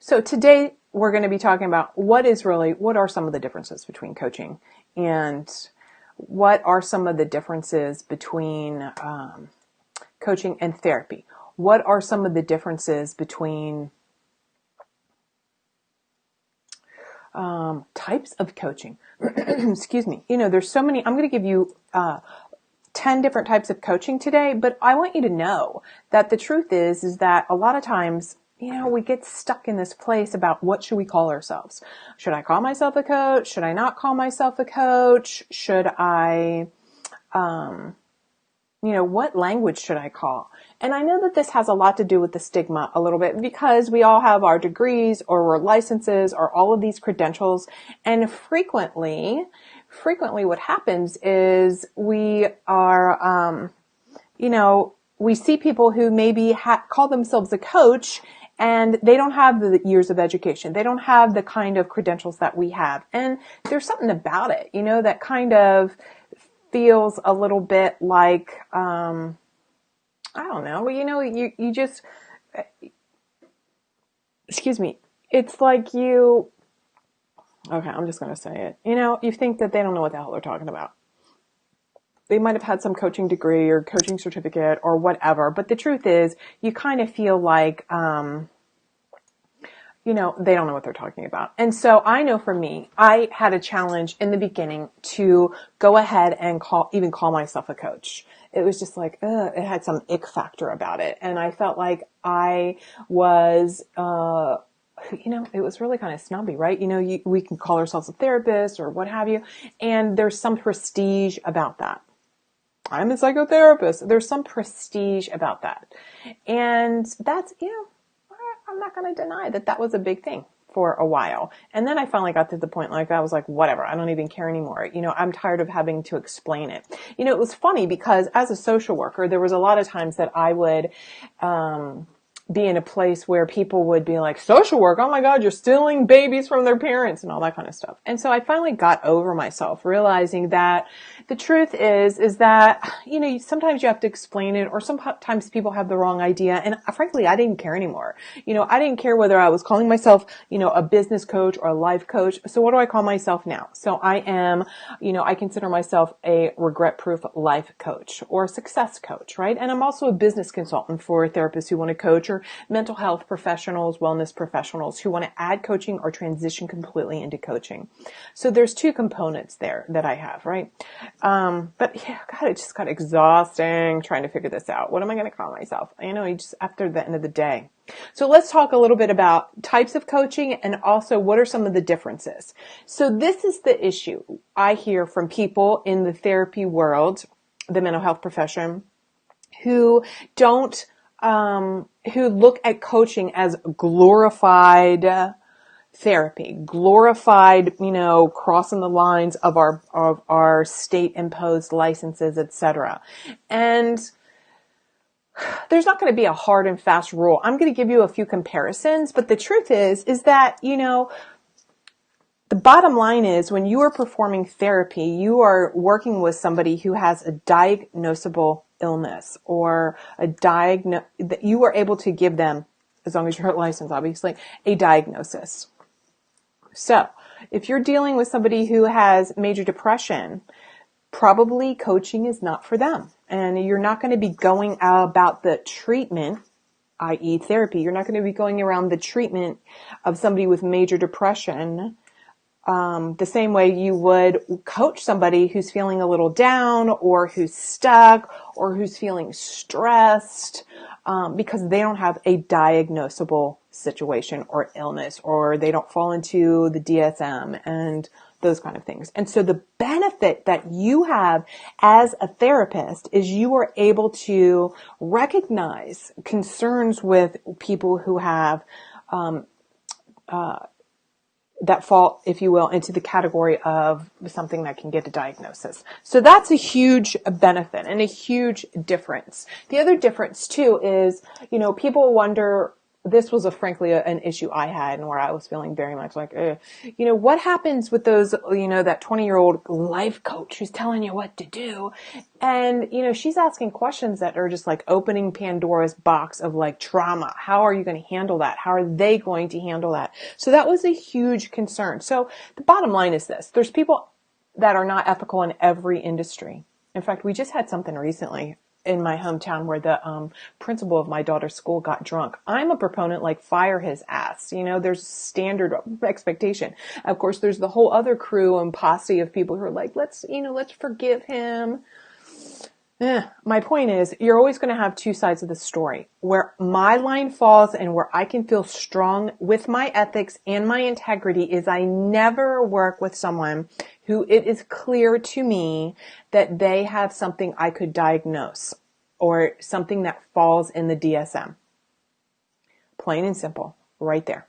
So today we're going to be talking about what are some of the differences between coaching and what are some of the differences between coaching and therapy? What are some of the differences between types of coaching? Excuse me. There's so many. I'm going to give you 10 different types of coaching today, but I want you to know that the truth is that a lot of times, we get stuck in this place about what should we call ourselves. Should I call myself a coach? Should I not call myself a coach? Should I, what language should I call? And I know that this has a lot to do with the stigma a little bit because we all have our degrees or our licenses or all of these credentials. And frequently what happens is we are, we see people who maybe call themselves a coach and they don't have the years of education. They don't have the kind of credentials that we have. And there's something about it, that kind of feels a little bit like, I don't know, you just, excuse me, it's like okay, I'm just going to say it. You think that they don't know what the hell they're talking about. They might have had some coaching degree or coaching certificate or whatever, but the truth is you kind of feel like, they don't know what they're talking about. And so I know for me, I had a challenge in the beginning to go ahead and call myself a coach. It was just like, it had some ick factor about it. And I felt like I was, it was really kind of snobby, right? We can call ourselves a therapist or what have you. And there's some prestige about that. I'm a psychotherapist. There's some prestige about that. And that's, I'm not going to deny that was a big thing for a while. And then I finally got to the point I was like, whatever, I don't even care anymore. I'm tired of having to explain it. It was funny because as a social worker, there was a lot of times that I would, be in a place where people would be like, social work, oh my God, you're stealing babies from their parents and all that kind of stuff. And so I finally got over myself, realizing that the truth is that, sometimes you have to explain it, or sometimes people have the wrong idea. And frankly, I didn't care anymore. I didn't care whether I was calling myself, a business coach or a life coach. So what do I call myself now? So I am, I consider myself a regret-proof life coach or a success coach, right? And I'm also a business consultant for therapists who want to coach, or mental health professionals, wellness professionals who want to add coaching or transition completely into coaching. So there's two components there that I have, right? But yeah, God, it just got exhausting trying to figure this out. What am I going to call myself? Just after the end of the day. So let's talk a little bit about types of coaching and also what are some of the differences. So this is the issue I hear from people in the therapy world, the mental health profession, who look at coaching as glorified therapy, glorified, crossing the lines of our state imposed licenses, etc. And there's not going to be a hard and fast rule. I'm going to give you a few comparisons, but the truth is that, the bottom line is when you are performing therapy, you are working with somebody who has a diagnosable illness or that you are able to give them, as long as you're licensed, obviously, a diagnosis. So if you're dealing with somebody who has major depression, probably coaching is not for them. And you're not going to be going about the treatment, i.e. therapy. You're not going to be going around the treatment of somebody with major depression the same way you would coach somebody who's feeling a little down or who's stuck or who's feeling stressed because they don't have a diagnosable situation or illness, or they don't fall into the DSM and those kind of things. And so the benefit that you have as a therapist is you are able to recognize concerns with people who have that fall, if you will, into the category of something that can get a diagnosis. So that's a huge benefit and a huge difference. The other difference too is, people wonder, this was an issue I had, and where I was feeling very much like, what happens with those, that 20-year-old life coach who's telling you what to do. And, she's asking questions that are just like opening Pandora's box of like trauma. How are you going to handle that? How are they going to handle that? So that was a huge concern. So the bottom line is this: there's people that are not ethical in every industry. In fact, we just had something recently in my hometown where the principal of my daughter's school got drunk. I'm a proponent, like, fire his ass. There's standard expectation. Of course, there's the whole other crew and posse of people who are like, let's forgive him. My point is, you're always going to have two sides of the story. Where my line falls and where I can feel strong with my ethics and my integrity is I never work with someone who it is clear to me that they have something I could diagnose or something that falls in the DSM. Plain and simple, right there.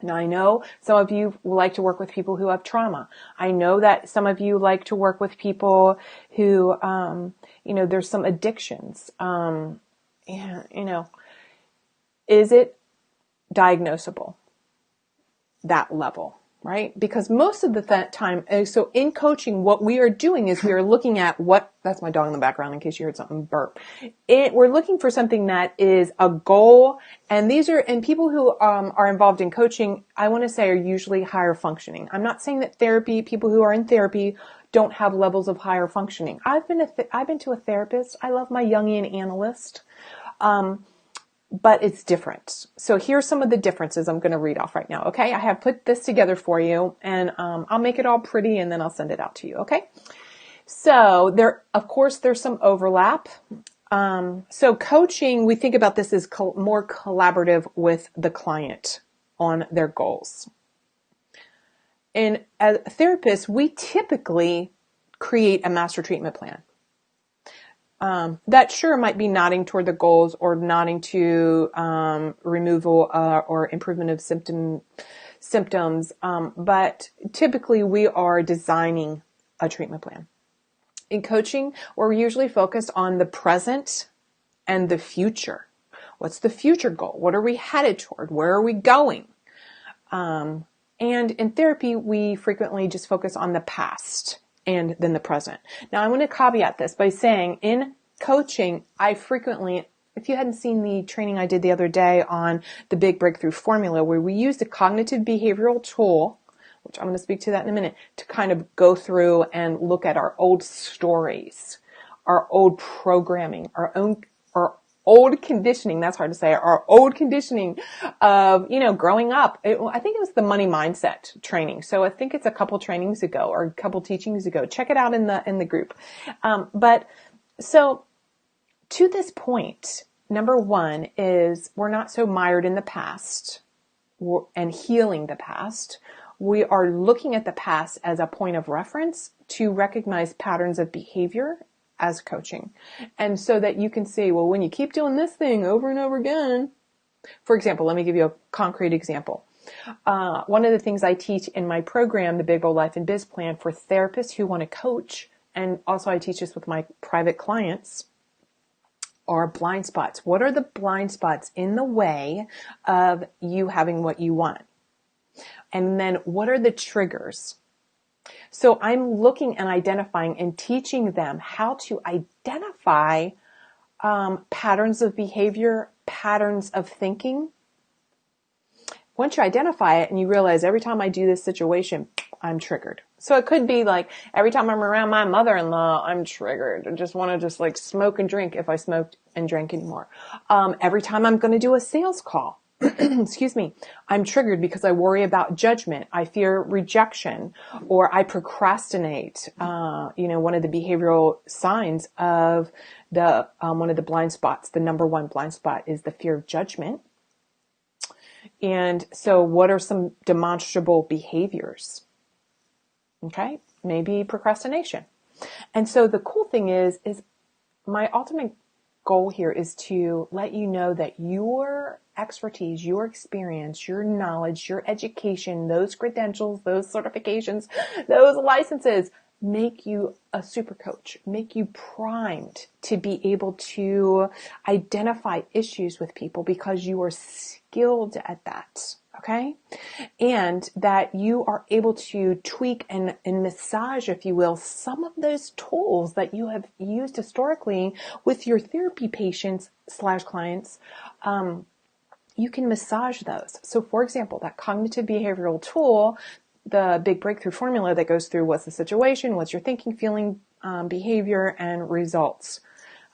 Now, I know some of you like to work with people who have trauma. I know that some of you like to work with people who, there's some addictions. Is it diagnosable? That level, right? Because most of the time, so in coaching, what we are doing is we are looking at that's my dog in the background in case you heard something burp. We're looking for something that is a goal. And people who are involved in coaching, I want to say, are usually higher functioning. I'm not saying that people who are in therapy don't have levels of higher functioning. I've been to a therapist. I love my Jungian analyst. But it's different. So here's some of the differences I'm going to read off right now. Okay. I have put this together for you, and I'll make it all pretty and then I'll send it out to you. Okay. So of course, there's some overlap. So coaching, we think about this as more collaborative with the client on their goals. And as therapists, we typically create a master treatment plan. That sure might be nodding toward the goals or nodding to removal or improvement of symptoms, but typically we are designing a treatment plan. In coaching, we're usually focused on the present and the future. What's the future goal? What are we headed toward? Where are we going? And in therapy, we frequently just focus on the past and then the present. Now, I'm going to caveat this by saying in coaching, I frequently, if you hadn't seen the training I did the other day on the Big Breakthrough Formula, where we used a cognitive behavioral tool, which I'm going to speak to that in a minute, to kind of go through and look at our old stories, our old programming, our old conditioning. That's hard to say. Our old conditioning of, growing up. I think it was the money mindset training. So I think it's a couple trainings ago or a couple teachings ago. Check it out in the group. So to this point, number one is we're not so mired in the past and healing the past. We are looking at the past as a point of reference to recognize patterns of behavior as coaching. And so that you can see, well, when you keep doing this thing over and over again, for example, let me give you a concrete example. One of the things I teach in my program, the Big Bold Life and Biz Plan for therapists who want to coach, and also I teach this with my private clients, are blind spots. What are the blind spots in the way of you having what you want? And then what are the triggers? So I'm looking and identifying and teaching them how to identify patterns of behavior, patterns of thinking. Once you identify it and you realize every time I do this situation, I'm triggered. So it could be like every time I'm around my mother-in-law, I'm triggered. I just want to like smoke and drink if I smoked and drank anymore. Every time I'm going to do a sales call, excuse me, I'm triggered because I worry about judgment. I fear rejection, or I procrastinate. One of the behavioral signs of one of the blind spots, the number one blind spot, is the fear of judgment. And so what are some demonstrable behaviors? Okay, maybe procrastination. And so the cool thing is my ultimate goal here is to let you know that your expertise, your experience, your knowledge, your education, those credentials, those certifications, those licenses, make you a super coach, make you primed to be able to identify issues with people because you are skilled at that. Okay. And that you are able to tweak and massage, if you will, some of those tools that you have used historically with your therapy patients / clients. You can massage those. So for example, that cognitive behavioral tool, the big breakthrough formula that goes through what's the situation, what's your thinking, feeling, behavior, and results.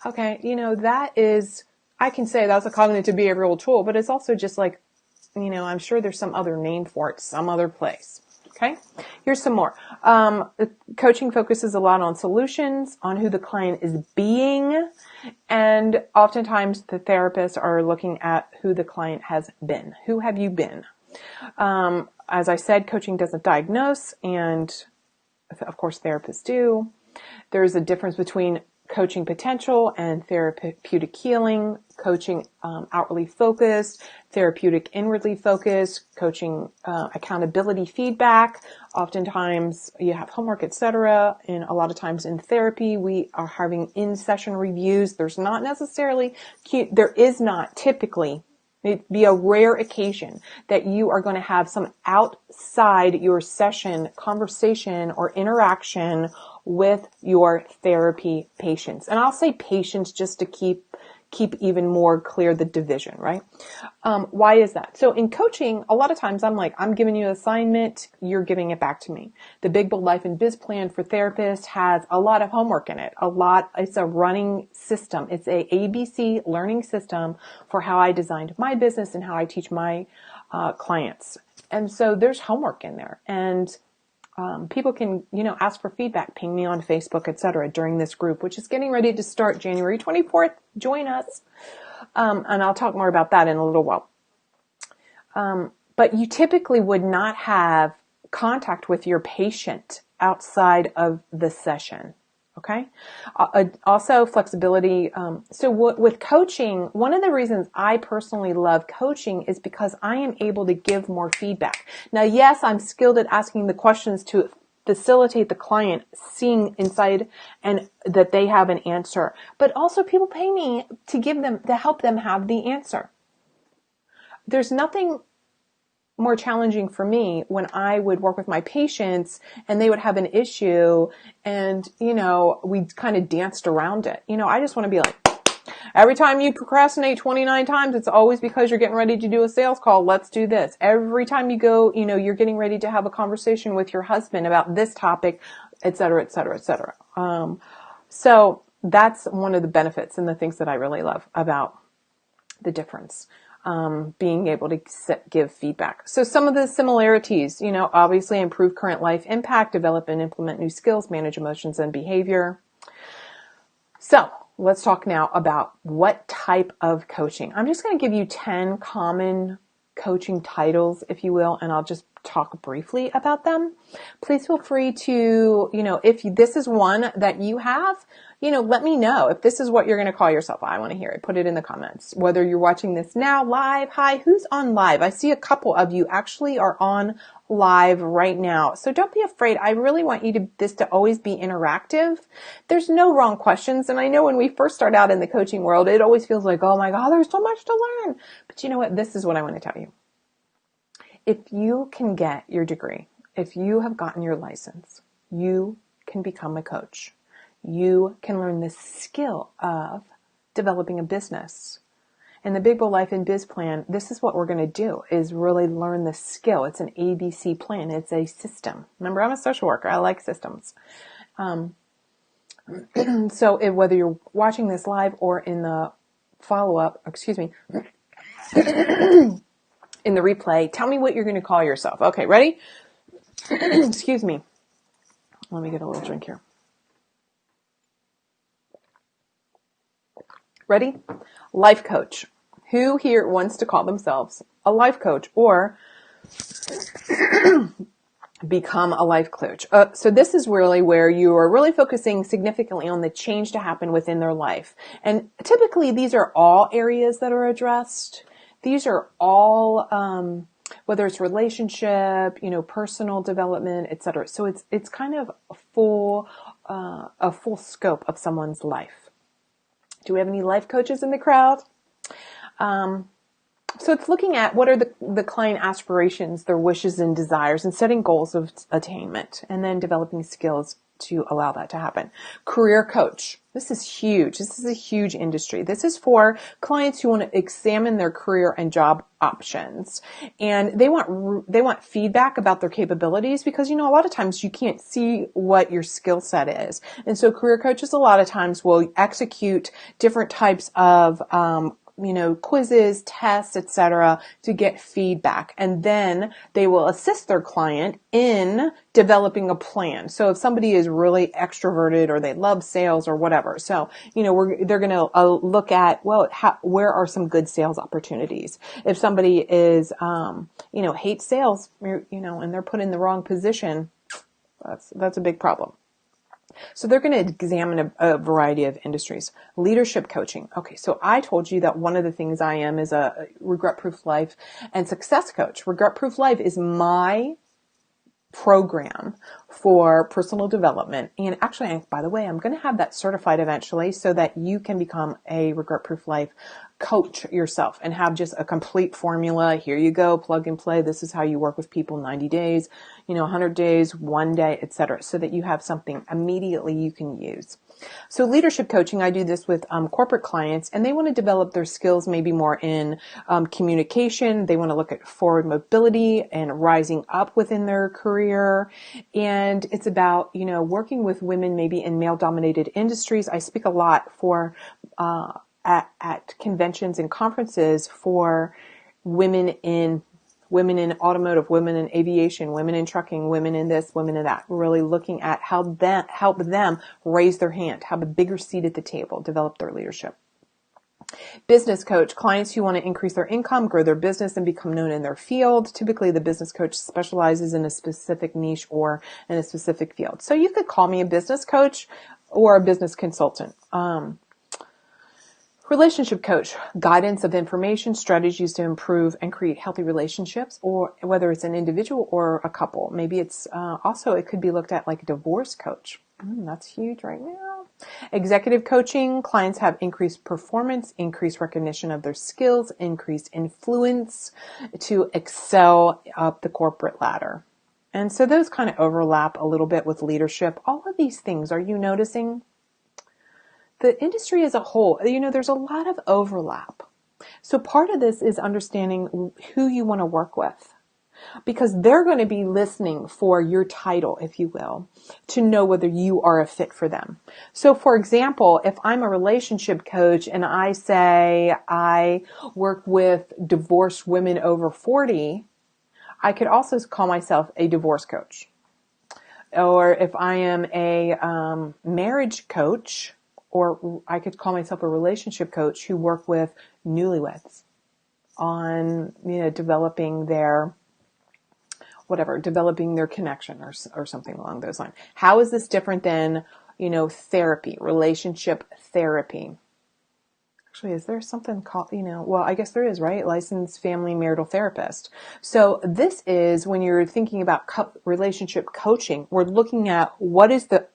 Okay. That is, I can say that's a cognitive behavioral tool, but it's also just like, I'm sure there's some other name for it, some other place. Okay. Here's some more. Coaching focuses a lot on solutions, on who the client is being, and oftentimes the therapists are looking at who the client has been. Who have you been? As I said, coaching doesn't diagnose, and of course therapists do. There's a difference between coaching potential and therapeutic healing, coaching outwardly focused, therapeutic inwardly focused, coaching accountability feedback. Oftentimes you have homework, etc. And a lot of times in therapy, we are having in-session reviews. There is not typically, it'd be a rare occasion that you are going to have some outside your session conversation or interaction with your therapy patients. And I'll say patients just to keep even more clear the division, right? Why is that? So in coaching, a lot of times I'm giving you an assignment, you're giving it back to me. The Big Bold Life and Biz Plan for therapists has a lot of homework in it. It's a running system. It's a ABC learning system for how I designed my business and how I teach my clients. And so there's homework in there. And people can, ask for feedback, ping me on Facebook, etc. during this group, which is getting ready to start January 24th. Join us. And I'll talk more about that in a little while. But you typically would not have contact with your patient outside of the session. Okay. Also flexibility. So with coaching, one of the reasons I personally love coaching is because I am able to give more feedback. Now, yes, I'm skilled at asking the questions to facilitate the client seeing inside and that they have an answer, but also people pay me to help them have the answer. There's nothing more challenging for me when I would work with my patients and they would have an issue and, we kind of danced around it. I just want to be like, every time you procrastinate 29 times, it's always because you're getting ready to do a sales call. Let's do this. Every time you go, you're getting ready to have a conversation with your husband about this topic, et cetera, et cetera, et cetera. So that's one of the benefits and the things that I really love about the difference. Being able to give feedback. So some of the similarities, obviously improve current life impact, develop and implement new skills, manage emotions and behavior. So let's talk now about what type of coaching. I'm just going to give you 10 common coaching titles, if you will, and I'll just talk briefly about them. Please feel free to, if this is one that you have, let me know if this is what you're going to call yourself. I want to hear it. Put it in the comments. Whether you're watching this now live. Hi, who's on live? I see a couple of you actually are on live right now. So don't be afraid. I really want this to always be interactive. There's no wrong questions. And I know when we first start out in the coaching world, it always feels like, oh my God, there's so much to learn. But you know what? This is what I want to tell you. If you can get your degree, if you have gotten your license, you can become a coach. You can learn the skill of developing a business. In the Big Bold Life and Biz Plan, this is what we're going to do, is really learn the skill. It's an ABC plan. It's a system. Remember, I'm a social worker. I like systems. So whether you're watching this live or in the follow-up, in the replay, tell me what you're going to call yourself. Okay, ready? Excuse me. Let me get a little drink here. Ready? Life coach. Who here wants to call themselves a life coach or become a life coach? So this is really where you are really focusing significantly on the change to happen within their life. And typically these are all areas that are addressed. These are all whether it's relationship, personal development, etc. So it's kind of a full scope of someone's life. Do we have any life coaches in the crowd? So it's looking at what are the client aspirations, their wishes and desires, and setting goals of attainment, and then developing skills to allow that to happen. Career coach. This is huge. This is a huge industry. This is for clients who want to examine their career and job options. And they want feedback about their capabilities because, a lot of times you can't see what your skill set is. And so career coaches a lot of times will execute different types of, quizzes, tests, etc., to get feedback. And then they will assist their client in developing a plan. So if somebody is really extroverted or they love sales or whatever, so, they're going to look at, where are some good sales opportunities? If somebody is, hates sales, and they're put in the wrong position, that's a big problem. So they're going to examine a variety of industries. Leadership coaching. Okay, so I told you that one of the things I am is a regret-proof life and success coach. Regret-proof life is my program for personal development. And actually, by the way, I'm going to have that certified eventually so that you can become a regret-proof life coach yourself and have just a complete formula. Here you go, plug and play. This is how you work with people 90 days, 100 days, 1 day, etc., so that you have something immediately you can use. So leadership coaching, I do this with corporate clients, and they want to develop their skills maybe more in communication. They want to look at forward mobility and rising up within their career. And it's about, working with women maybe in male-dominated industries. I speak a lot for at conventions and conferences for women in automotive, women in aviation, women in trucking, women in this, women in that, really looking at how help them raise their hand, have a bigger seat at the table, develop their leadership. Business coach, clients who want to increase their income, grow their business, and become known in their field. Typically, the business coach specializes in a specific niche or in a specific field. So you could call me a business coach or a business consultant. Relationship coach, guidance of information, strategies to improve and create healthy relationships, or whether it's an individual or a couple. Maybe it's also, it could be looked at like a divorce coach. That's huge right now. Executive coaching, clients have increased performance, increased recognition of their skills, increased influence to excel up the corporate ladder. And so those kind of overlap a little bit with leadership. All of these things, are you noticing? The industry as a whole, there's a lot of overlap. So part of this is understanding who you want to work with, because they're going to be listening for your title, if you will, to know whether you are a fit for them. So for example, if I'm a relationship coach and I say I work with divorced women over 40, I could also call myself a divorce coach. Or if I am a marriage coach, or I could call myself a relationship coach who work with newlyweds on, developing their connection or something along those lines. How is this different than, therapy, relationship therapy? Actually, is there something called, well, I guess there is, right? Licensed family marital therapist. So this is when you're thinking about relationship coaching, we're looking at what is the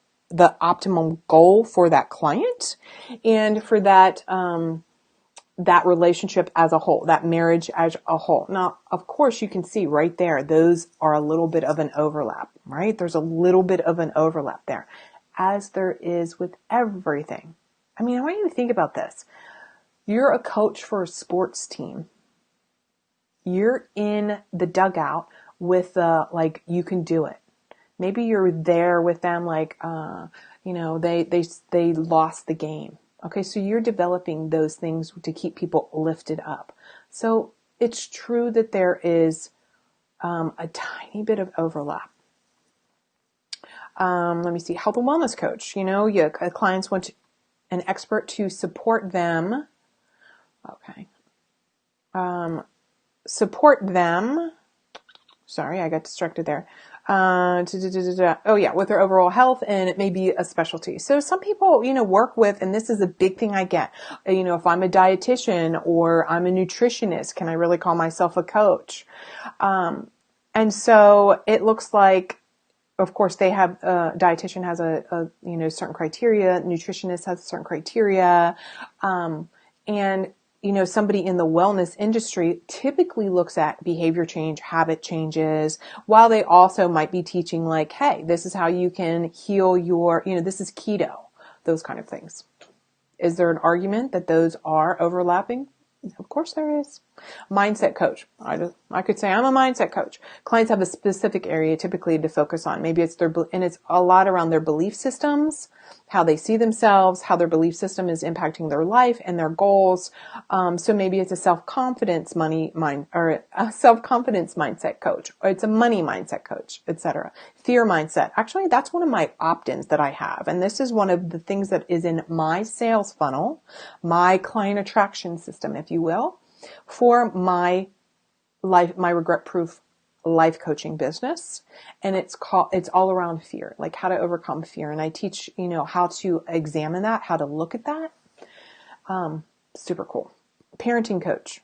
optimum goal for that client and for that relationship as a whole, that marriage as a whole. Now, of course, you can see right there, those are a little bit of an overlap, right? There's a little bit of an overlap there, as there is with everything. I mean, I want you to think about this. You're a coach for a sports team. You're in the dugout with you can do it. Maybe you're there with them they lost the game. Okay, so you're developing those things to keep people lifted up. So it's true that there is a tiny bit of overlap. Let me see, health and wellness coach. Your clients want an expert to support them. Okay. Support them. Sorry, I got distracted there. Oh yeah, with their overall health, and it may be a specialty. So some people, work with, and this is a big thing I get, if I'm a dietitian or I'm a nutritionist, can I really call myself a coach? And so it looks like, of course, they have dietitian has a certain criteria, nutritionist has certain criteria, and somebody in the wellness industry typically looks at behavior change, habit changes, while they also might be teaching like, hey, this is how you can heal your, this is keto, those kind of things. Is there an argument that those are overlapping? Of course there is. Mindset coach. I could say I'm a mindset coach. Clients have a specific area typically to focus on. Maybe it's and it's a lot around their belief systems, how they see themselves, how their belief system is impacting their life and their goals. So maybe it's a self-confidence self-confidence mindset coach, or it's a money mindset coach, etc. Fear mindset. Actually, that's one of my opt-ins that I have. And this is one of the things that is in my sales funnel, my client attraction system, if you will, for my regret-proof life coaching business. And it's all around fear, like how to overcome fear. And I teach, how to examine that, how to look at that. Super cool. Parenting coach.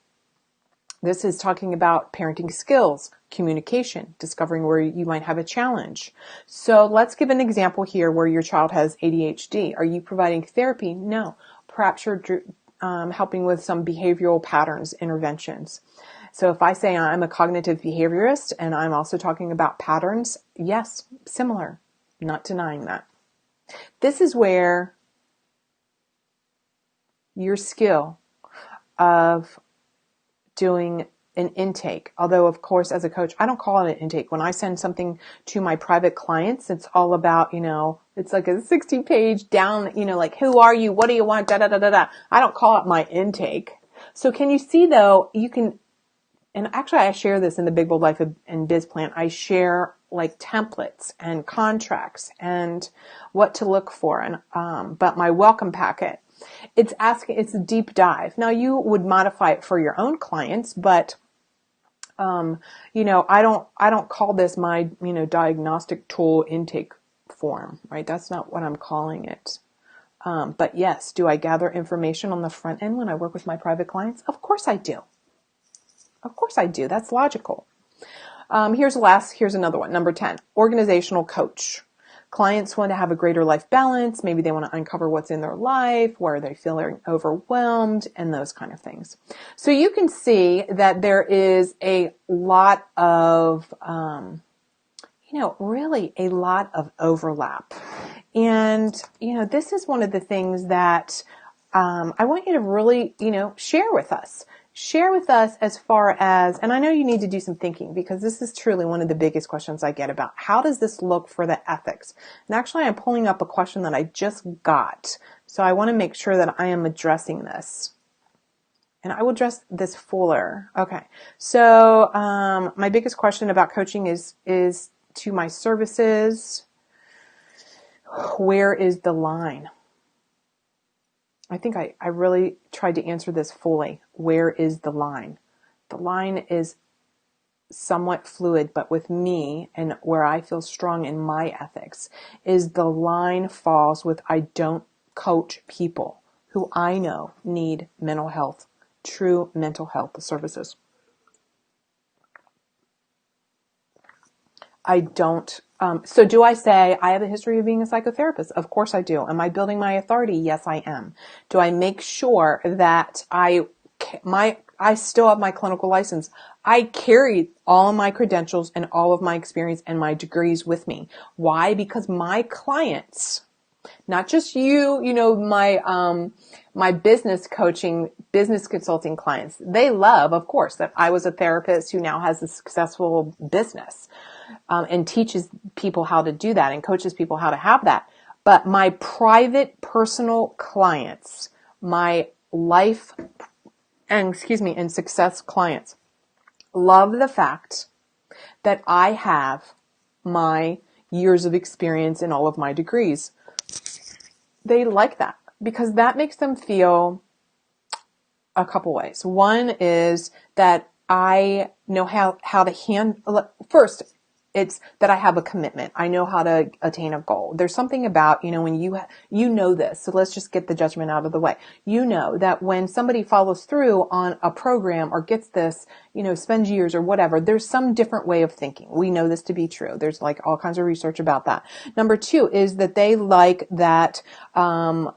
This is talking about parenting skills, communication, discovering where you might have a challenge. So let's give an example here where your child has ADHD. Are you providing therapy? No. Perhaps you're helping with some behavioral patterns, interventions. So if I say I'm a cognitive behaviorist and I'm also talking about patterns, yes, similar, not denying that. This is where your skill of doing an intake, although of course as a coach, I don't call it an intake. When I send something to my private clients, it's all about, it's like a 60-page down, like who are you? What do you want? Da, da, da, da, da. I don't call it my intake. So can you see though, you can, and actually I share this in the Big Bold Life and Biz Plan. I share like templates and contracts and what to look for. And, but my welcome packet, it's a deep dive. Now you would modify it for your own clients, but, I don't call this my, diagnostic tool intake form, right? That's not what I'm calling it. But yes, do I gather information on the front end when I work with my private clients? Of course I do. Of course I do. That's logical. Here's another one. Number 10, organizational coach. Clients want to have a greater life balance. Maybe they want to uncover what's in their life, where they're feeling overwhelmed, and those kind of things. So you can see that there is a lot of, really a lot of overlap. And, this is one of the things that I want you to really, share with us. Share with us as far as, and I know you need to do some thinking because this is truly one of the biggest questions I get about how does this look for the ethics? And actually I'm pulling up a question that I just got. So I want to make sure that I am addressing this. And I will address this fuller. Okay. So, my biggest question about coaching is to my services. Where is the line? I think I really tried to answer this fully. Where is the line? The line is somewhat fluid, but with me and where I feel strong in my ethics is the line falls with I don't coach people who I know need mental health, true mental health services. I don't. So do I say I have a history of being a psychotherapist? Of course I do. Am I building my authority? Yes, I am. Do I make sure that I still have my clinical license? I carry all of my credentials and all of my experience and my degrees with me. Why? Because my clients, not just you, my business coaching, business consulting clients, they love, of course, that I was a therapist who now has a successful business. And teaches people how to do that and coaches people how to have that. But my private personal clients, my life and success clients love the fact that I have my years of experience in all of my degrees. They like that because that makes them feel a couple ways. One is that I know how to handle, first, It's that I have a commitment. I know how to attain a goal. There's something about, when you know this. So let's just get the judgment out of the way. You know that when somebody follows through on a program or gets this, spends years or whatever, there's some different way of thinking. We know this to be true. There's like all kinds of research about that. Number two is that they like that, even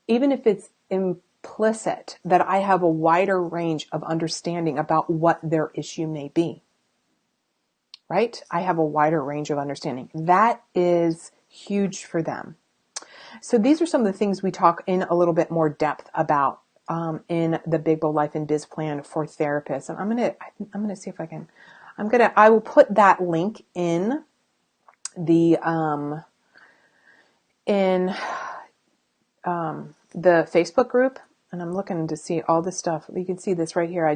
if it's implicit, that I have a wider range of understanding about what their issue may be. Right? I have a wider range of understanding. That is huge for them. So these are some of the things we talk in a little bit more depth about in the Big Bold Life and Biz Plan for therapists. And I'm gonna see if I can. I will put that link in the Facebook group, and I'm looking to see all the stuff. You can see this right here. I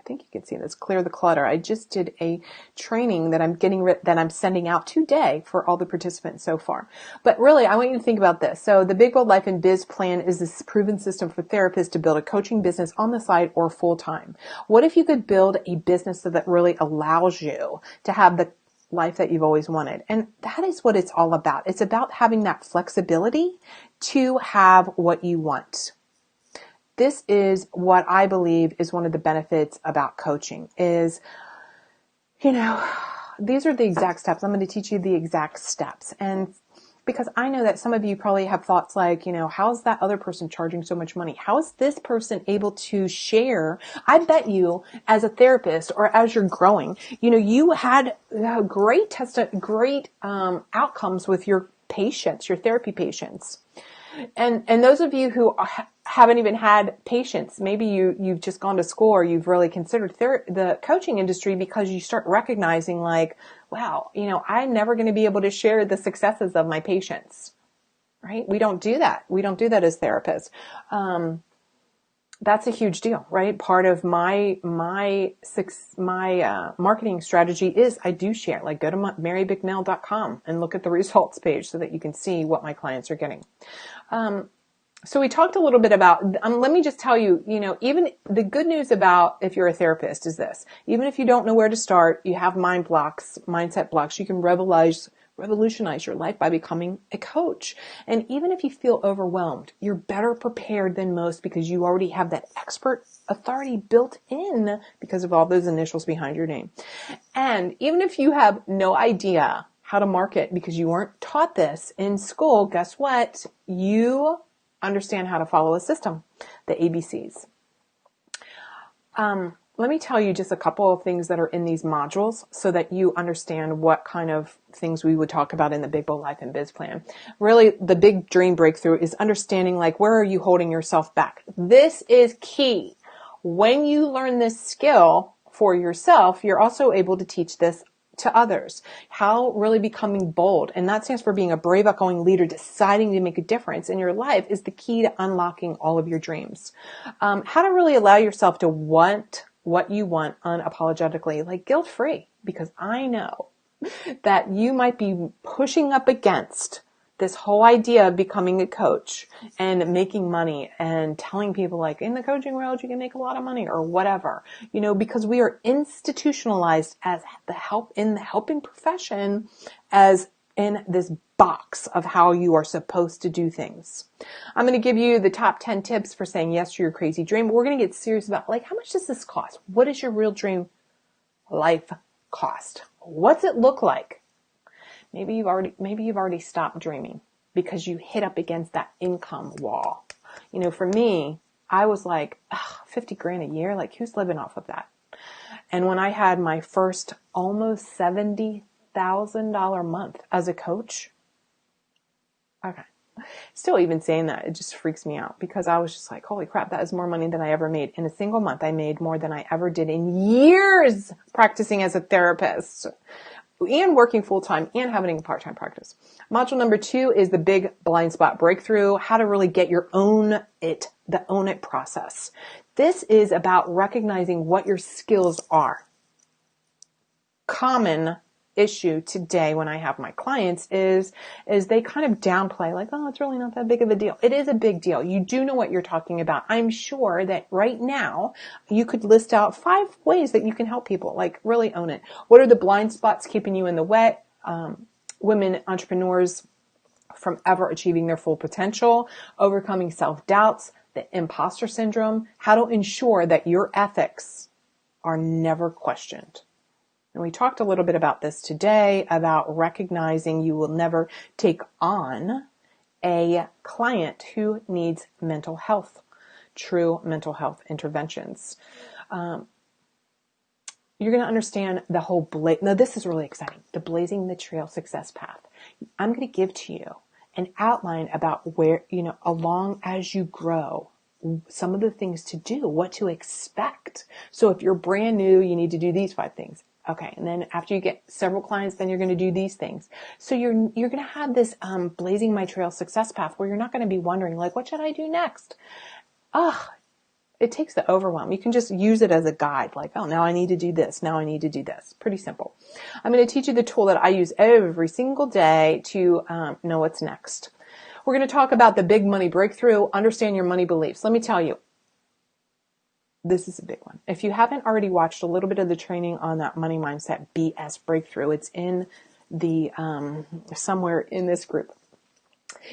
think you can see this, Clear the Clutter. I just did a training that I'm sending out today for all the participants so far. But really, I want you to think about this. So the Big Bold Life and Biz Plan is this proven system for therapists to build a coaching business on the side or full time. What if you could build a business that really allows you to have the life that you've always wanted? And that is what it's all about. It's about having that flexibility to have what you want. This is what I believe is one of the benefits about coaching is, these are the exact steps. I'm going to teach you the exact steps. And because I know that some of you probably have thoughts like, how's that other person charging so much money? How is this person able to share? I bet you as a therapist or as you're growing, you had great outcomes with your patients, your therapy patients. And those of you who haven't even had patients, maybe you've just gone to school or you've really considered the coaching industry because you start recognizing like, wow, I'm never going to be able to share the successes of my patients, right? We don't do that. We don't do that as therapists. That's a huge deal, right? Part of my marketing strategy is I do share, like go to marybicknell.com and look at the results page so that you can see what my clients are getting. So we talked a little bit about, let me just tell you, even the good news about if you're a therapist is this, even if you don't know where to start, you have mindset blocks, you can revolutionize your life by becoming a coach. And even if you feel overwhelmed, you're better prepared than most because you already have that expert authority built in because of all those initials behind your name. And even if you have no idea how to market because you weren't taught this in school, guess what? You understand how to follow a system, the ABCs. Let me tell you just a couple of things that are in these modules so that you understand what kind of things we would talk about in the Big Bold Life and Biz Plan. Really, the big dream breakthrough is understanding like, where are you holding yourself back? This is key. When you learn this skill for yourself, you're also able to teach this to others. How really becoming bold, and that stands for being a brave, outgoing leader, deciding to make a difference in your life, is the key to unlocking all of your dreams. How to really allow yourself to want what you want unapologetically, like guilt-free, because I know that you might be pushing up against this whole idea of becoming a coach and making money and telling people like in the coaching world, you can make a lot of money or whatever, because we are institutionalized as in the helping profession as in this box of how you are supposed to do things. I'm going to give you the top 10 tips for saying yes to your crazy dream. We're going to get serious about like, how much does this cost? What does your real dream life cost? What's it look like? Maybe you've already stopped dreaming because you hit up against that income wall. For me, I was like, 50 grand a year, like who's living off of that? And when I had my first almost $70,000 month as a coach, okay. Still even saying that, it just freaks me out because I was just like, holy crap, that is more money than I ever made. In a single month, I made more than I ever did in years practicing as a therapist and working full-time and having a part-time practice. Module number 2 is the big blind spot breakthrough, how to really get the own it process. This is about recognizing what your skills are. Common issue today when I have my clients is they kind of downplay, like, oh, it's really not that big of a deal. It is a big deal. You do know what you're talking about. I'm sure that right now you could list out 5 ways that you can help people, like really own it. What are the blind spots keeping you in the wet? Women entrepreneurs from ever achieving their full potential, overcoming self-doubts, the imposter syndrome, how to ensure that your ethics are never questioned. And we talked a little bit about this today, about recognizing you will never take on a client who needs mental health, true mental health interventions. You're going to understand the whole now this is really exciting, the Blazing the Trail Success Path. I'm going to give to you an outline about where, along as you grow, some of the things to do, what to expect. So if you're brand new, you need to do these 5 things. Okay. And then after you get several clients, then you're going to do these things. So you're going to have this, Blazing My Trail Success Path where you're not going to be wondering, like, what should I do next? It takes the overwhelm. You can just use it as a guide, like, oh, now I need to do this. Now I need to do this. Pretty simple. I'm going to teach you the tool that I use every single day to know what's next. We're going to talk about the big money breakthrough, understand your money beliefs. Let me tell you, this is a big one. If you haven't already watched a little bit of the training on that money mindset BS breakthrough, it's in the somewhere in this group.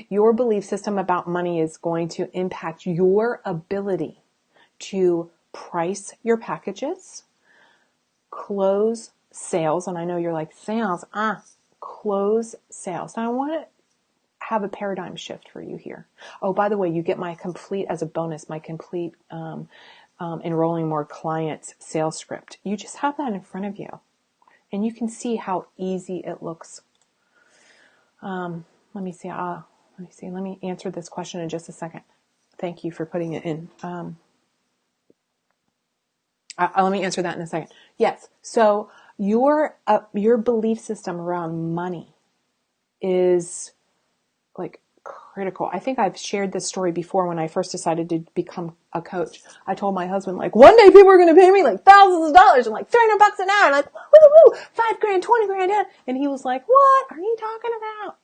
Your belief system about money is going to impact your ability to price your packages, close sales. And I know you're like, sales, close sales. Now I want to have a paradigm shift for you here. Oh, by the way, you get my complete, as a bonus, my complete enrolling more clients sales script. You just have that in front of you and you can see how easy it looks. Let me see. Let me answer this question in just a second. Thank you for putting it in. Let me answer that in a second. Yes. So your belief system around money is like critical. I think I've shared this story before when I first decided to become a coach. I told my husband, like, one day people are going to pay me like thousands of dollars and like $300 an hour. And like, woo, $5,000, $20,000. And he was like, what are you talking about?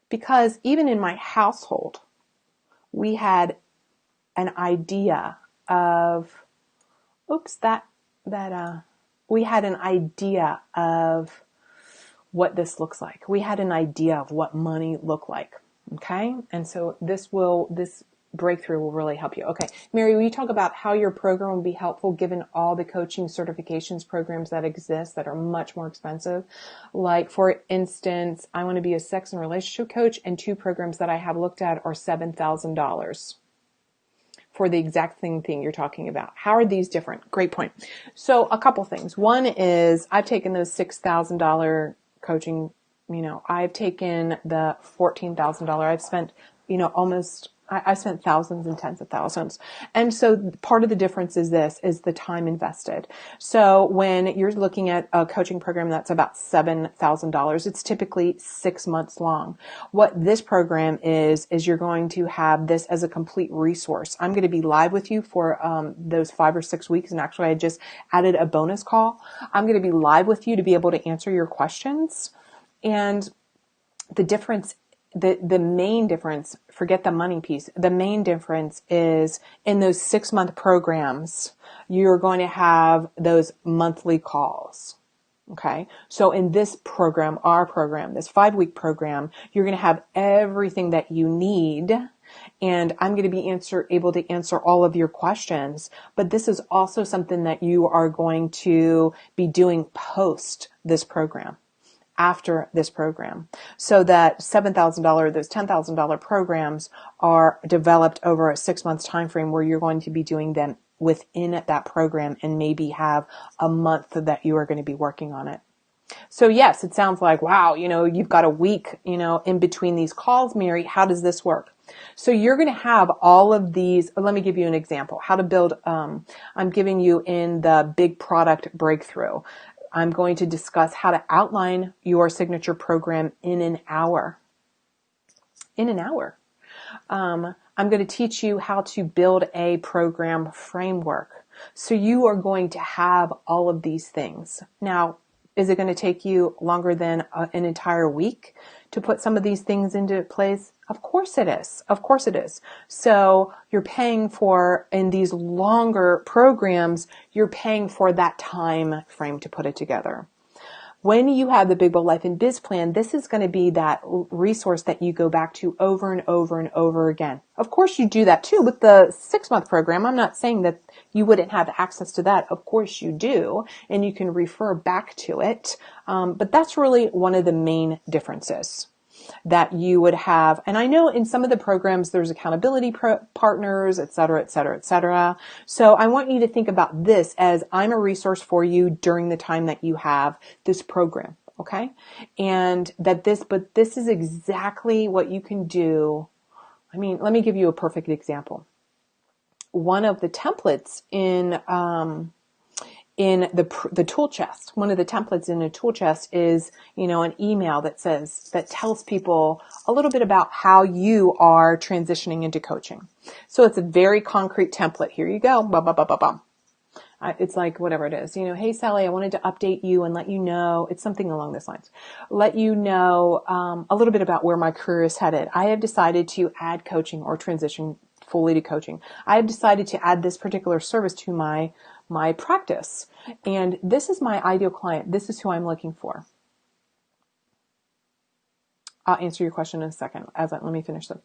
Because even in my household, we had an idea of, we had an idea of what this looks like. We had an idea of what money looked like. Okay. And so this breakthrough will really help you. Okay. Mary, will you talk about how your program will be helpful given all the coaching certifications programs that exist that are much more expensive? Like, for instance, I want to be a sex and relationship coach, and 2 programs that I have looked at are $7,000 for the exact thing you're talking about. How are these different? Great point. So a couple things. One is I've taken those $6,000 coaching, I've taken the $14,000. I've spent, I spent thousands and tens of thousands. And so part of the difference is the time invested. So when you're looking at a coaching program that's about $7,000, it's typically 6 months long. What this program is you're going to have this as a complete resource. I'm going to be live with you for those 5 or 6 weeks. And actually I just added a bonus call. I'm going to be live with you to be able to answer your questions. And the difference, the main difference, forget the money piece. The main difference is in those 6-month programs, you're going to have those monthly calls. Okay. So in this program, our program, this 5-week program, you're going to have everything that you need. And I'm going to be able to answer all of your questions. But this is also something that you are going to be doing post this program, after this program. So that $7,000, those $10,000 programs are developed over a 6-month time frame where you're going to be doing them within that program and maybe have a month that you are going to be working on it. So yes, it sounds like, wow, you've got a week, in between these calls, Mary. How does this work? So you're going to have all of these. Let me give you an example. How to build, I'm giving you in the big product breakthrough. I'm going to discuss how to outline your signature program in an hour. In an hour. I'm going to teach you how to build a program framework. So you are going to have all of these things. Now, Is it going to take you longer than an entire week to put some of these things into place? Of course it is. Of course it is. So you're paying for, in these longer programs, you're paying for that time frame to put it together. When you have the Big Bold Life and Biz Plan, this is going to be that resource that you go back to over and over and over again. Of course, you do that too with the 6-month program. I'm not saying that you wouldn't have access to that. Of course you do, and you can refer back to it. But that's really one of the main differences that you would have. And I know in some of the programs, there's accountability partners, et cetera, et cetera, et cetera. So I want you to think about this as I'm a resource for you during the time that you have this program. Okay. And but this is exactly what you can do. I mean, let me give you a perfect example. One of the templates in the tool chest. One of the templates in a tool chest is, an email that tells people a little bit about how you are transitioning into coaching. So it's a very concrete template. Here you go. Blah, blah, blah, blah, blah. It's like whatever it is, hey, Sally, I wanted to update you and let you know, it's something along those lines, let you know a little bit about where my career is headed. I have decided to add coaching or transition fully to coaching. I have decided to add this particular service to my practice. And this is my ideal client. This is who I'm looking for. I'll answer your question in a second. Let me finish this.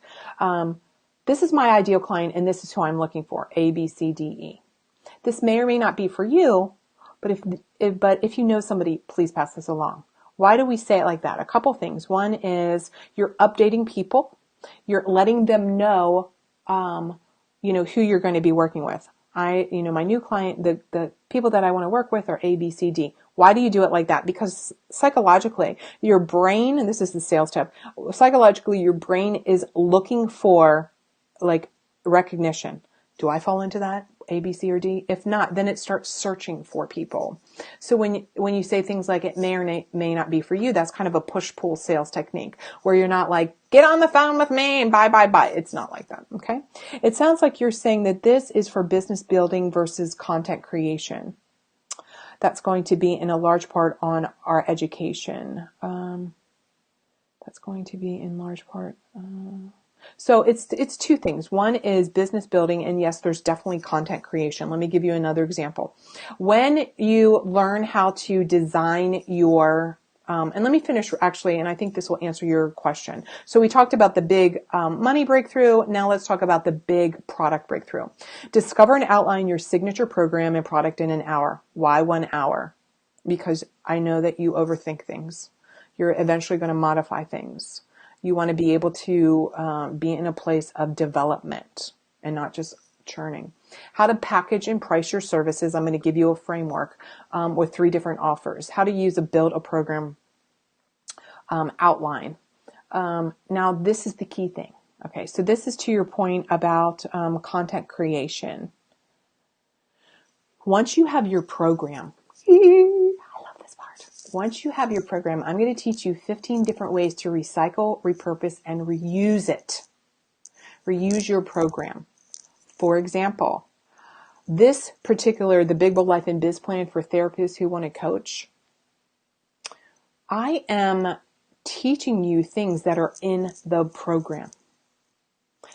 This is my ideal client, and this is who I'm looking for. A, B, C, D, E. This may or may not be for you, but if you know somebody, please pass this along. Why do we say it like that? A couple things. One is you're updating people. You're letting them know, who you're going to be working with. My new client, the people that I want to work with are A, B, C, D. Why do you do it like that? Because psychologically, your brain, and this is the sales tip, psychologically, your brain is looking for recognition. Do I fall into that? A, B, C, or D? If not, then it starts searching for people. So when you say things like it may or may not be for you, that's kind of a push-pull sales technique where you're not like, get on the phone with me and bye. It's not like that, okay? It sounds like you're saying that this is for business building versus content creation. That's going to be in a large part on our education. That's going to be in large part... So it's two things. One is business building, and yes, there's definitely content creation. Let me give you another example. When you learn how to design your, and let me finish actually, and I think this will answer your question. So we talked about the big money breakthrough. Now let's talk about the big product breakthrough. Discover and outline your signature program and product in an hour. Why 1 hour? Because I know that you overthink things. You're eventually going to modify things. You want to be able to be in a place of development and not just churning. How to package and price your services. I'm going to give you a framework with 3 different offers. How to build a program outline. Now, this is the key thing. Okay, so this is to your point about content creation. Once you have your program, once you have your program, I'm going to teach you 15 different ways to recycle, repurpose, and reuse it. Reuse your program. For example, this particular, the Big Bold Life and Biz Plan for therapists who want to coach, I am teaching you things that are in the program.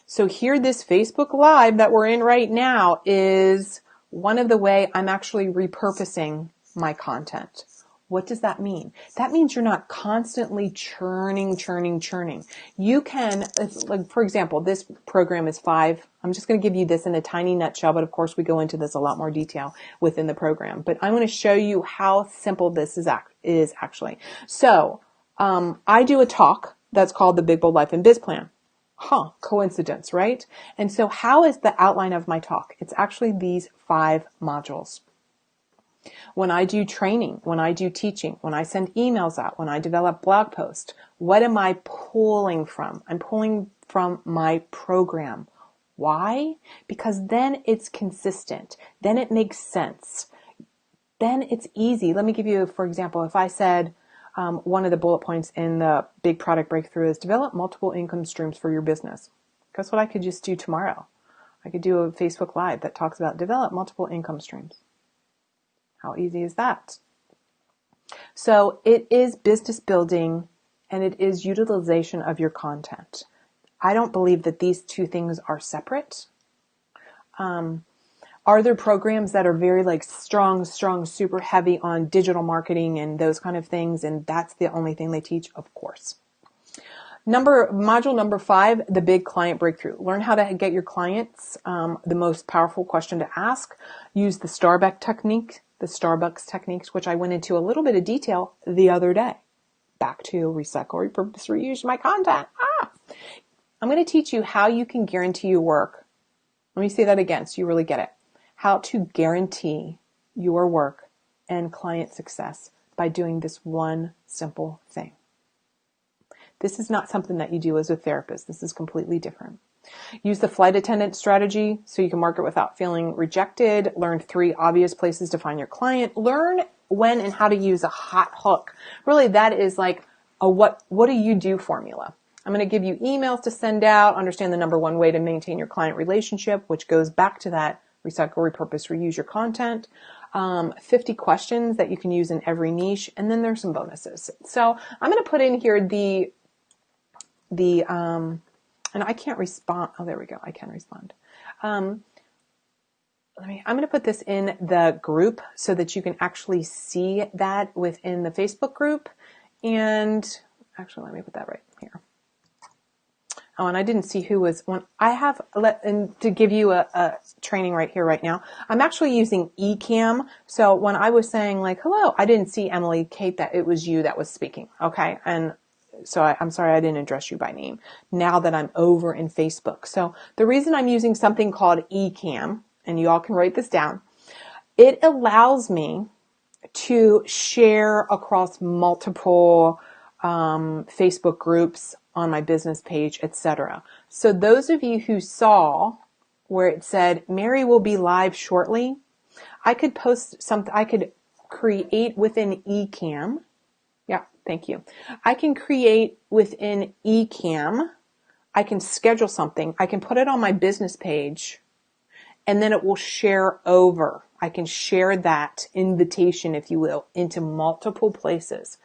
So here, this Facebook Live that we're in right now is one of the way I'm actually repurposing my content. What does that mean? That means you're not constantly churning. You can, like, for example, this program is 5. I'm just going to give you this in a tiny nutshell, but of course we go into this a lot more detail within the program. But I'm going to show you how simple this is actually. So, I do a talk that's called the Big Bold Life and Biz Plan. Coincidence, right? And so how is the outline of my talk? It's actually these 5 modules. When I do training, when I do teaching, when I send emails out, when I develop blog posts, what am I pulling from? I'm pulling from my program. Why? Because then it's consistent. Then it makes sense. Then it's easy. Let me give you, for example, if I said one of the bullet points in the big product breakthrough is develop multiple income streams for your business. Guess what I could just do tomorrow? I could do a Facebook Live that talks about develop multiple income streams. How easy is that? So it is business building and it is utilization of your content. I don't believe that these two things are separate. Are there programs that are very like strong, super heavy on digital marketing and those kind of things, and that's the only thing they teach? Of course. Module number 5, the big client breakthrough. Learn how to get your clients the most powerful question to ask. Use the Starbucks techniques, which I went into a little bit of detail the other day. Back to recycle, repurpose, reuse my content. I'm going to teach you how you can guarantee your work. Let me say that again so you really get it. How to guarantee your work and client success by doing this one simple thing. This is not something that you do as a therapist. This is completely different. Use the flight attendant strategy so you can market without feeling rejected. Learn 3 obvious places to find your client. Learn when and how to use a hot hook. Really, that is like a what do you do formula. I'm going to give you emails to send out, understand the number 1 way to maintain your client relationship, which goes back to that recycle, repurpose, reuse your content. 50 questions that you can use in every niche, and then there's some bonuses. So I'm going to put in here and I can't respond. Oh, there we go. I can respond. I'm going to put this in the group so that you can actually see that within the Facebook group. And actually, let me put that right here. Oh, and I didn't see who was one. I have and to give you a training right here, right now. I'm actually using Ecamm. So when I was saying like, hello, I didn't see Emily, Kate, that it was you that was speaking. Okay. And so I'm sorry I didn't address you by name now that I'm over in Facebook. So the reason I'm using something called Ecamm, and you all can write this down, it allows me to share across multiple Facebook groups on my business page, etc. So those of you who saw where it said Mary will be live shortly, I could post something, I could create within Ecamm. Yeah, thank you. I can create within Ecamm. I can schedule something. I can put it on my business page, and then it will share over. I can share that invitation, if you will, into multiple places,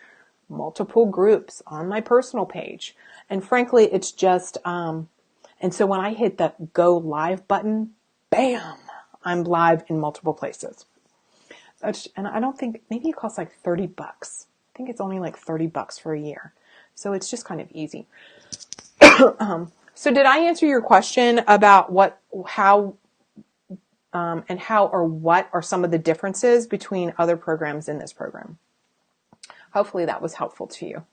multiple groups on my personal page. And frankly, it's just, and so when I hit the go live button, bam, I'm live in multiple places. And I don't think, maybe it costs like $30. I think it's only like $30 for a year. So it's just kind of easy. So did I answer your question about how or what are some of the differences between other programs in this program? Hopefully that was helpful to you.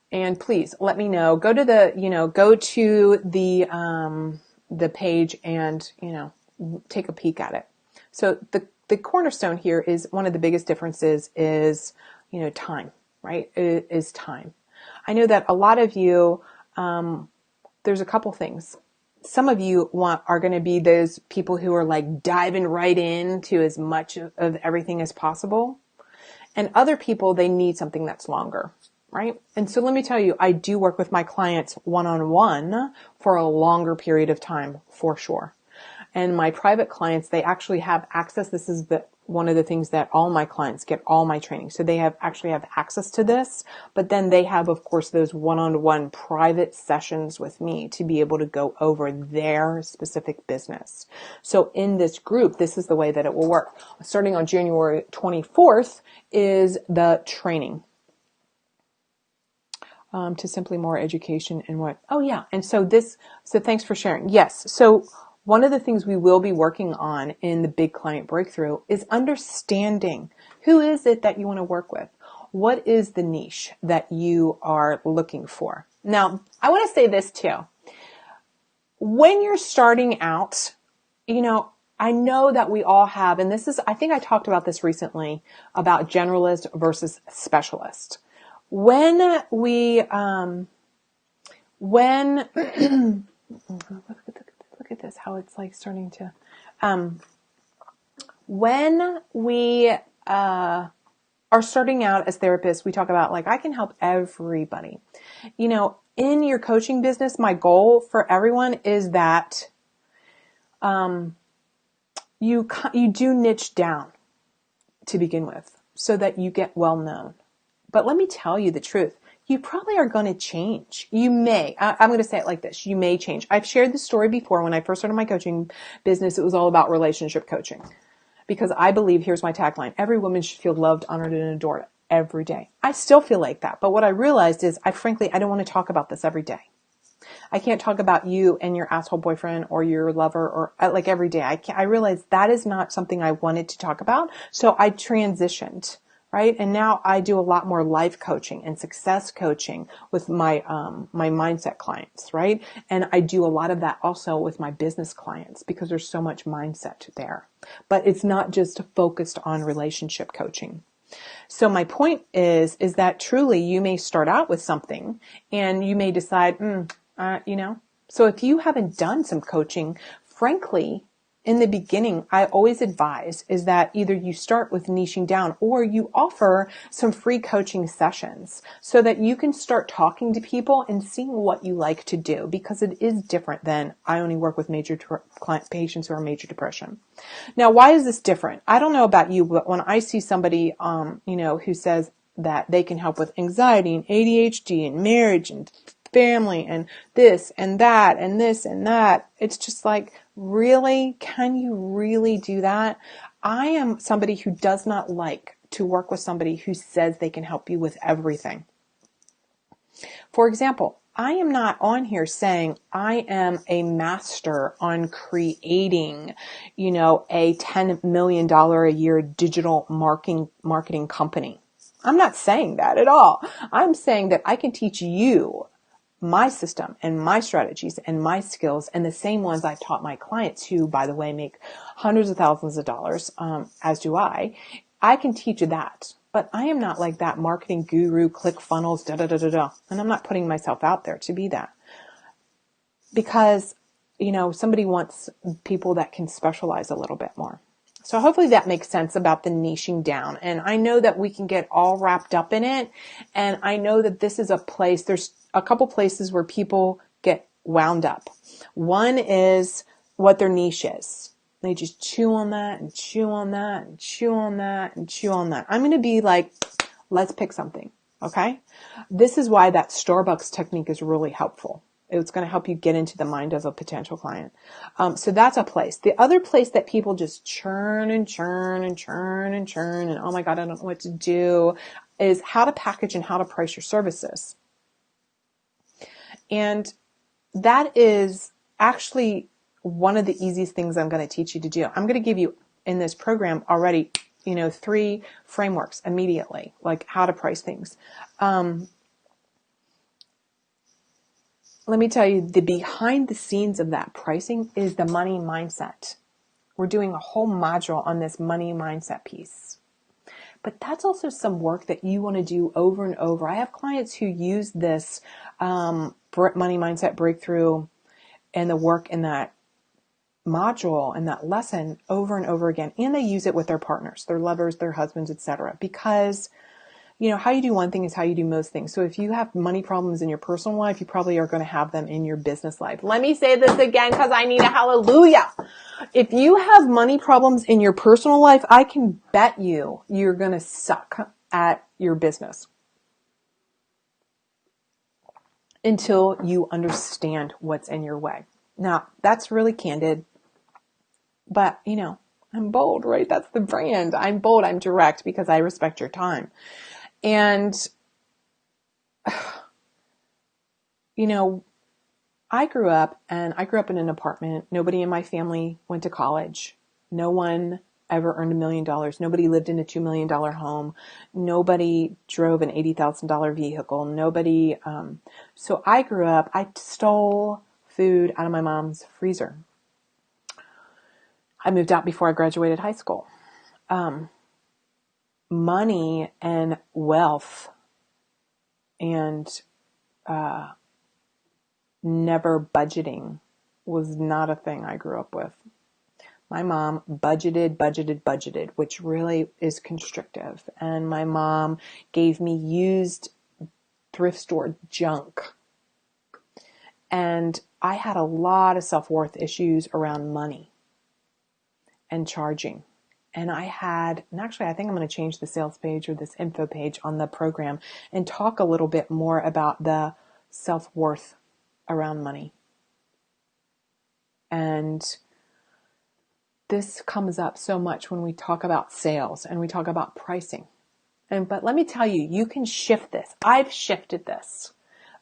And please let me know. Go to the page and, take a peek at it. So the cornerstone here is one of the biggest differences is, time, right? It is time. I know that a lot of you, there's a couple things. Some of you are going to be those people who are like diving right into as much of everything as possible. And other people, they need something that's longer, right? And so let me tell you, I do work with my clients one-on-one for a longer period of time, for sure. And my private clients, they actually have access. This is one of the things that all my clients get all my training. So they actually have access to this, but then they have, of course, those one-on-one private sessions with me to be able to go over their specific business. So in this group, this is the way that it will work. Starting on January 24th is the training. To Simply More Education and what? Oh yeah. And so thanks for sharing. Yes. So one of the things we will be working on in the Big Client Breakthrough is understanding who is it that you want to work with? What is the niche that you are looking for? Now, I want to say this too. When you're starting out, I know that we all have, and I think I talked about this recently about generalist versus specialist. When look at this, how it's like starting to, when we, are starting out as therapists, we talk about like, I can help everybody. In your coaching business, my goal for everyone is that, you do niche down to begin with. so that you get well known. But let me tell you the truth. You probably are going to change. You may. I'm going to say it like this. You may change. I've shared this story before. When I first started my coaching business, it was all about relationship coaching. Because I believe, here's my tagline, every woman should feel loved, honored, and adored every day. I still feel like that. But what I realized is, I don't want to talk about this every day. I can't talk about you and your asshole boyfriend or your lover or like every day. I realized that is not something I wanted to talk about. So I transitioned, right? And now I do a lot more life coaching and success coaching with my mindset clients, right? And I do a lot of that also with my business clients because there's so much mindset there. But it's not just focused on relationship coaching. So my point is that truly you may start out with something and you may decide, So if you haven't done some coaching, frankly, in the beginning, I always advise is that either you start with niching down or you offer some free coaching sessions so that you can start talking to people and seeing what you like to do, because it is different than I only work with major patients who are major depression. Now, why is this different? I don't know about you, but when I see somebody, who says that they can help with anxiety and ADHD and marriage and family and this and that and this and that, it's just like, really? Can you really do that? I am somebody who does not like to work with somebody who says they can help you with everything. For example, I am not on here saying I am a master on creating, a $10 million a year digital marketing company. I'm not saying that at all. I'm saying that I can teach you my system and my strategies and my skills, and the same ones I've taught my clients who, by the way, make hundreds of thousands of dollars, as do I can teach you that. But I am not like that marketing guru, ClickFunnels, da-da-da-da-da. And I'm not putting myself out there to be that. Because, somebody wants people that can specialize a little bit more. So hopefully that makes sense about the niching down. And I know that we can get all wrapped up in it. And I know that this is a place, there's a couple places where people get wound up. One is what their niche is. They just chew on that and chew on that and chew on that and chew on that. I'm going to be like, let's pick something. Okay. This is why that Starbucks technique is really helpful. It's going to help you get into the mind of a potential client. So that's a place. The other place that people just churn and churn and churn and churn and, oh my God, I don't know what to do, is how to package and how to price your services. And that is actually one of the easiest things I'm going to teach you to do. I'm going to give you in this program already, 3 frameworks immediately, like how to price things. Let me tell you, the behind the scenes of that pricing is the money mindset. We're doing a whole module on this money mindset piece. But that's also some work that you want to do over and over. I have clients who use this money mindset breakthrough and the work in that module and that lesson over and over again. And they use it with their partners, their lovers, their husbands, etc. Because how you do one thing is how you do most things. So if you have money problems in your personal life, you probably are going to have them in your business life. Let me say this again because I need a hallelujah. If you have money problems in your personal life, I can bet you're going to suck at your business until you understand what's in your way. Now, that's really candid, but I'm bold, right? That's the brand. I'm bold. I'm direct because I respect your time. And, I grew up in an apartment. Nobody in my family went to college. No one ever earned $1 million. Nobody lived in a $2 million home. Nobody drove an $80,000 vehicle. Nobody, so I grew up, I stole food out of my mom's freezer. I moved out before I graduated high school. Money and wealth and never budgeting was not a thing I grew up with. My mom budgeted, which really is constrictive. And my mom gave me used thrift store junk. And I had a lot of self-worth issues around money and charging and actually I think I'm going to change the sales page or this info page on the program and talk a little bit more about the self-worth around money. And this comes up so much when we talk about sales and we talk about pricing. But let me tell you, you can shift this. I've shifted this.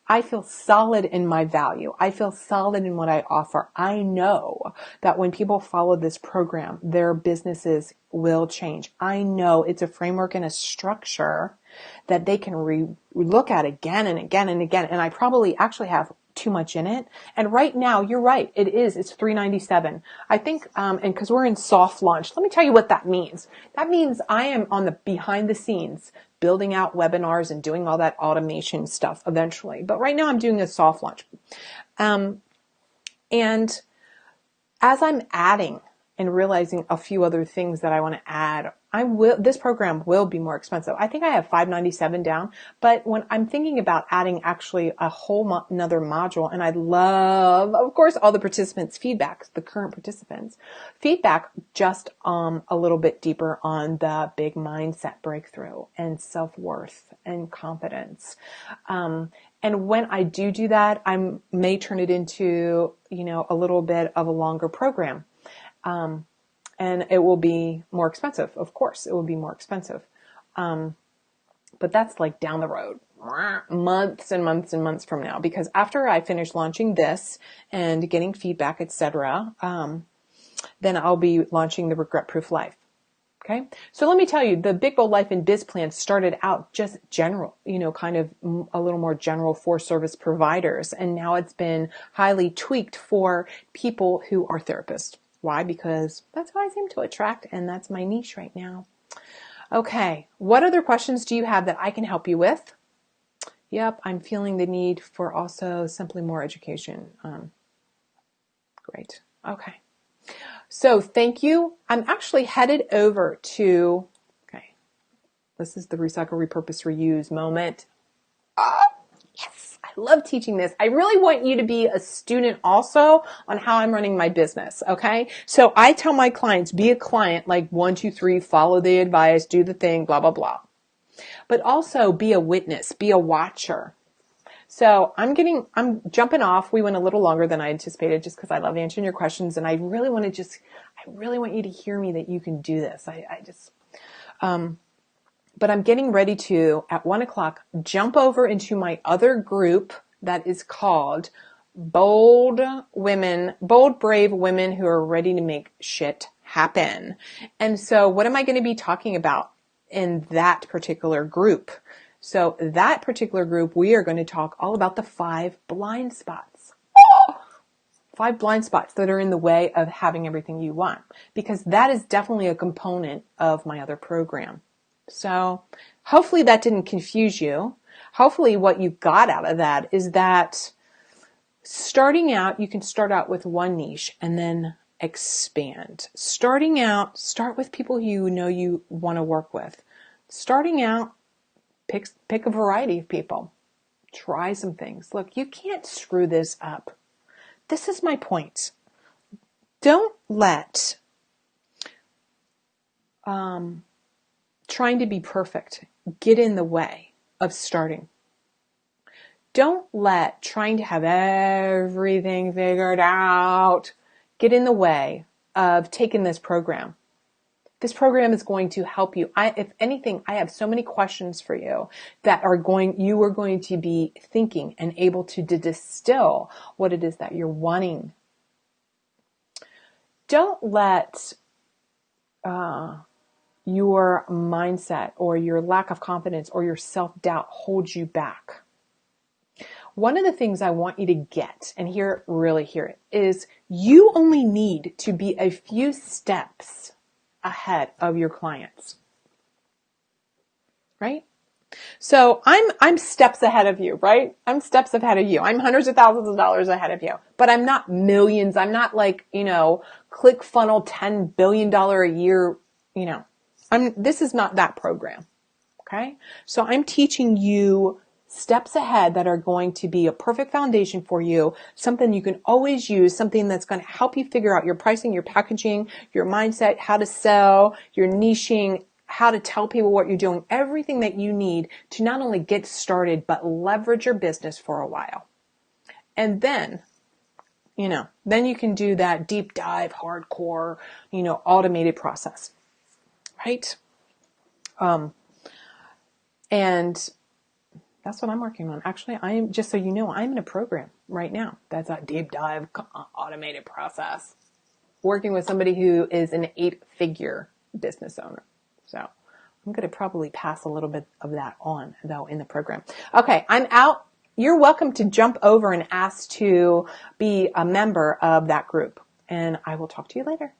I feel solid in my value. I feel solid in what I offer. I know that when people follow this program, their businesses will change. I know it's a framework and a structure that they can look at again and again and again. And I probably actually have too much in it. And right now, you're right. It's $397. I think, and because we're in soft launch, let me tell you what that means. That means I am on the behind the scenes building out webinars and doing all that automation stuff eventually. But right now I'm doing a soft launch. And as I'm adding and realizing a few other things that I want to add, this program will be more expensive. I think I have $597 down, but when I'm thinking about adding actually a whole another module, and I love, of course, all the participants' feedback, the current participants' feedback, just a little bit deeper on the big mindset breakthrough and self-worth and confidence. And when I do that, I may turn it into, a little bit of a longer program. And it will be more expensive. Of course, it will be more expensive. But that's like down the road, months and months and months from now, because after I finish launching this and getting feedback, etc., then I'll be launching the Regret Proof Life. Okay. So let me tell you, the Big Bold Life and Biz Plan started out just general, kind of a little more general for service providers. And now it's been highly tweaked for people who are therapists. Why? Because that's who I seem to attract, and that's my niche right now. Okay, what other questions do you have that I can help you with? Yep, I'm feeling the need for also simply more education. Great. Okay. So thank you. I'm actually headed over to, okay, this is the recycle, repurpose, reuse moment. Yes, I love teaching this. I really want you to be a student also on how I'm running my business, okay? So I tell my clients, be a client, like 1, 2, 3, follow the advice, do the thing, blah, blah, blah. But also be a witness, be a watcher. So I'm jumping off. We went a little longer than I anticipated just because I love answering your questions. And I really want you to hear me that you can do this. But I'm getting ready to, at 1:00, jump over into my other group that is called Bold, Brave Women Who Are Ready to Make Shit Happen. And so what am I going to be talking about in that particular group? So that particular group, we are going to talk all about the 5 blind spots. 5 blind spots that are in the way of having everything you want, because that is definitely a component of my other program. So hopefully that didn't confuse you. Hopefully what you got out of that is that starting out, you can start out with one niche and then expand. Starting out, start with people you know you want to work with. Starting out, pick a variety of people. Try some things. Look, you can't screw this up. This is my point. Don't let trying to be perfect get in the way of starting. Don't let trying to have everything figured out get in the way of taking this program. This program is going to help you. If anything, I have so many questions for you that you are going to be thinking and able to distill what it is that you're wanting. Don't let your mindset or your lack of confidence or your self-doubt hold you back. One of the things I want you to get, and really hear it, is you only need to be a few steps ahead of your clients. Right? So I'm steps ahead of you, right? I'm steps ahead of you. I'm hundreds of thousands of dollars ahead of you, but I'm not millions. I'm not like, ClickFunnels $10 billion a year, this is not that program. Okay. So I'm teaching you steps ahead that are going to be a perfect foundation for you, something you can always use, something that's going to help you figure out your pricing, your packaging, your mindset, how to sell, your niching, how to tell people what you're doing, everything that you need to not only get started, but leverage your business for a while. And then, then you can do that deep dive, hardcore, automated process, right? And that's what I'm working on. Actually, just so you know, I'm in a program right now. That's a deep dive automated process, working with somebody who is an 8-figure business owner. So I'm going to probably pass a little bit of that on, though, in the program. Okay, I'm out. You're welcome to jump over and ask to be a member of that group. And I will talk to you later.